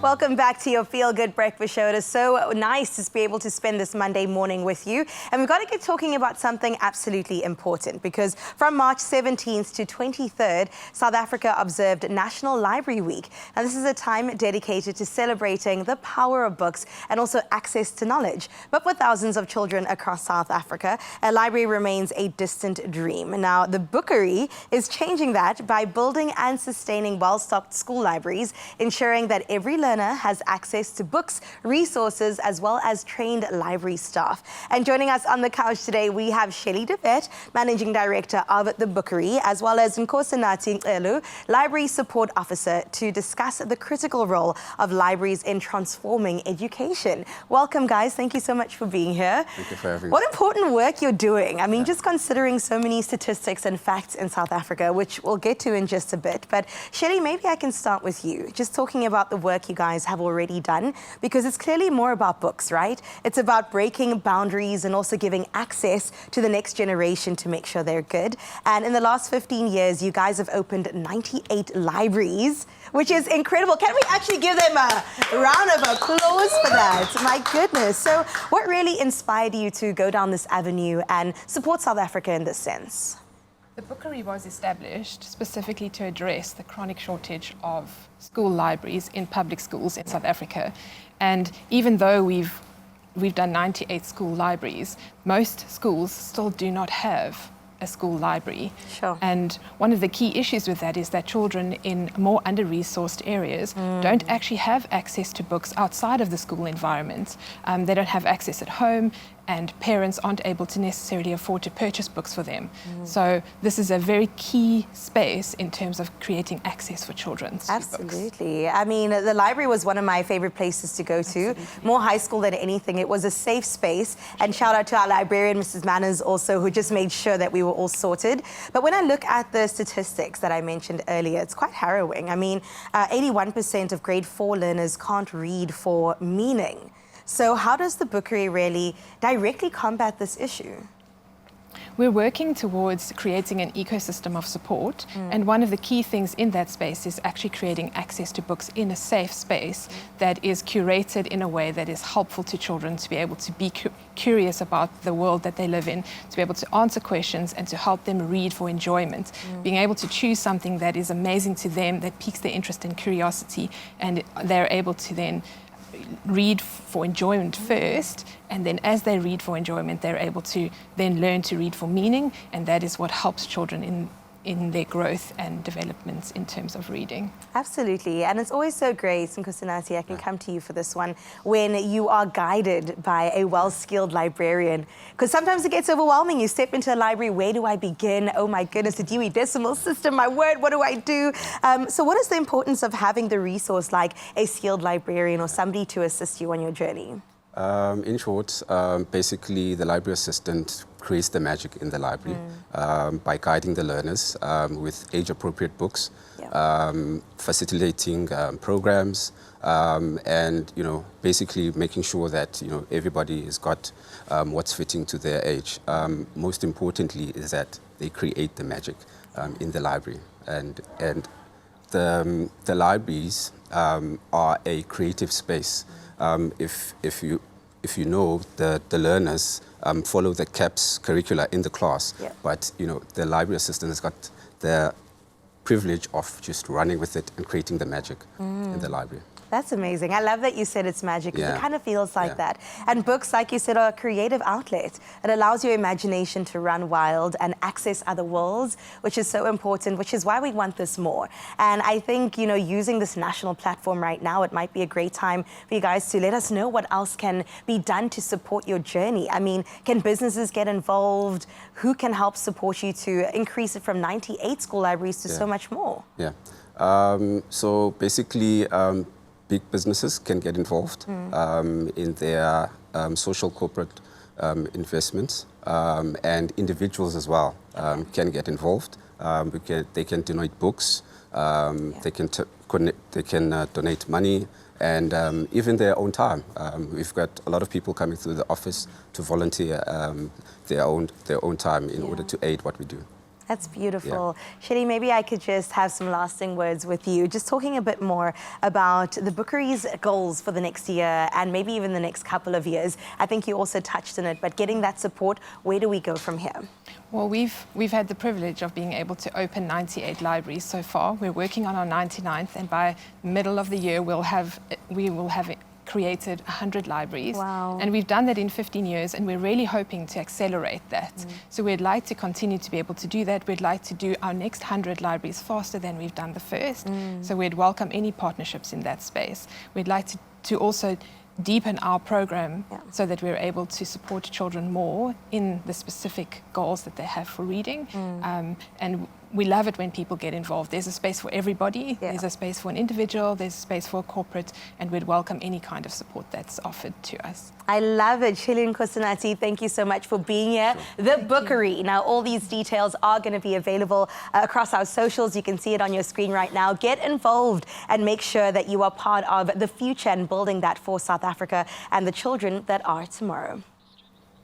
Welcome back to your Feel Good Breakfast Show. It is so nice to be able to spend this Monday morning with you. And we've got to get talking about something absolutely important, because from March 17th to 23rd, South Africa observed National Library Week. And this is a time dedicated to celebrating the power of books and also access to knowledge. But for thousands of children across South Africa, a library remains a distant dream. Now, the Bookery is changing that by building and sustaining well-stocked school libraries, ensuring that every learner has access to books, resources, as well as trained library staff. And joining us on the couch today, we have Shelly de Vet, Managing Director of the Bookery, as well as Nkosinati Elu, Library Support Officer, to discuss the critical role of libraries in transforming education. Welcome, guys. Thank you so much for being here. Thank you for having me. What important work you're doing. I mean, just considering so many statistics and facts in South Africa, which we'll get to in just a bit. But Shelly, maybe I can start with you, just talking about the work you guys have already done, because it's clearly more about books, right? It's about breaking boundaries and also giving access to the next generation to make sure they're good. And in the last 15 years, you guys have opened 98 libraries, which is incredible. Can we actually give them a round of applause for that? My goodness. So what really inspired you to go down this avenue and support South Africa in this sense? The Bookery was established specifically to address the chronic shortage of school libraries in public schools in South Africa. And even though we've done 98 school libraries, most schools still do not have a school library. Sure. And one of the key issues with that is that children in more under-resourced areas don't actually have access to books outside of the school environment. They don't have access at home, and parents aren't able to necessarily afford to purchase books for them. So this is a very key space in terms of creating access for children to books. Absolutely. I mean, the library was one of my favorite places to go to. More high school than anything. It was a safe space. And shout out to our librarian, Mrs. Manners, also, who just made sure that we were all sorted. But when I look at the statistics that I mentioned earlier, it's quite harrowing. I mean, 81% of grade 4 learners can't read for meaning. So how does the Bookery really directly combat this issue? We're working towards creating an ecosystem of support, and one of the key things in that space is actually creating access to books in a safe space that is curated in a way that is helpful to children to be able to be curious about the world that they live in, to be able to answer questions and to help them read for enjoyment, being able to choose something that is amazing to them, that piques their interest and curiosity, and they're able to then read for enjoyment first, and then as they read for enjoyment, they're able to then learn to read for meaning, and that is what helps children in their growth and developments in terms of reading. Absolutely, and it's always so great, Nkosinati, I can come to you for this one, when you are guided by a well-skilled librarian, because sometimes it gets overwhelming. You step into a library, where do I begin? Oh my goodness, the Dewey Decimal System, my word, what do I do? So what is the importance of having the resource like a skilled librarian or somebody to assist you on your journey? In short, basically the library assistant creates the magic in the library by guiding the learners with age-appropriate books, facilitating programs, and basically making sure that everybody has got what's fitting to their age. Most importantly is that they create the magic in the library, and the libraries are a creative space. If you know, the learners follow the CAPS curricula in the class, but the library assistant has got the privilege of just running with it and creating the magic in the library. That's amazing. I love that you said it's magic, because it kind of feels like that. And books, like you said, are a creative outlet. It allows your imagination to run wild and access other worlds, which is so important, which is why we want this more. And I think, using this national platform right now, it might be a great time for you guys to let us know what else can be done to support your journey. I mean, can businesses get involved? Who can help support you to increase it from 98 school libraries to so much more? Yeah. So basically, big businesses can get involved in their social corporate investments, and individuals as well can get involved. They can donate books, they can donate money, and even their own time. We've got a lot of people coming through the office to volunteer their own time in order to aid what we do. That's beautiful. Shelley, maybe I could just have some lasting words with you, just talking a bit more about the Bookery's goals for the next year and maybe even the next couple of years. I think you also touched on it, but getting that support, where do we go from here? Well, we've had the privilege of being able to open 98 libraries so far. We're working on our 99th, and by middle of the year, we will have created 100 libraries. Wow. And we've done that in 15 years, and we're really hoping to accelerate that. So we'd like to continue to be able to do that. We'd like to do our next 100 libraries faster than we've done the first. So we'd welcome any partnerships in that space. We'd like to also deepen our program so that we're able to support children more in the specific goals that they have for reading. And we love it when people get involved. There's a space for everybody. There's a space for an individual. There's a space for a corporate, and we'd welcome any kind of support that's offered to us. I love it. Shelley Nkosinathi, thank you so much for being here. The Bookery. Now, all these details are going to be available across our socials. You can see it on your screen right now. Get involved and make sure that you are part of the future and building that for South Africa and the children that are tomorrow.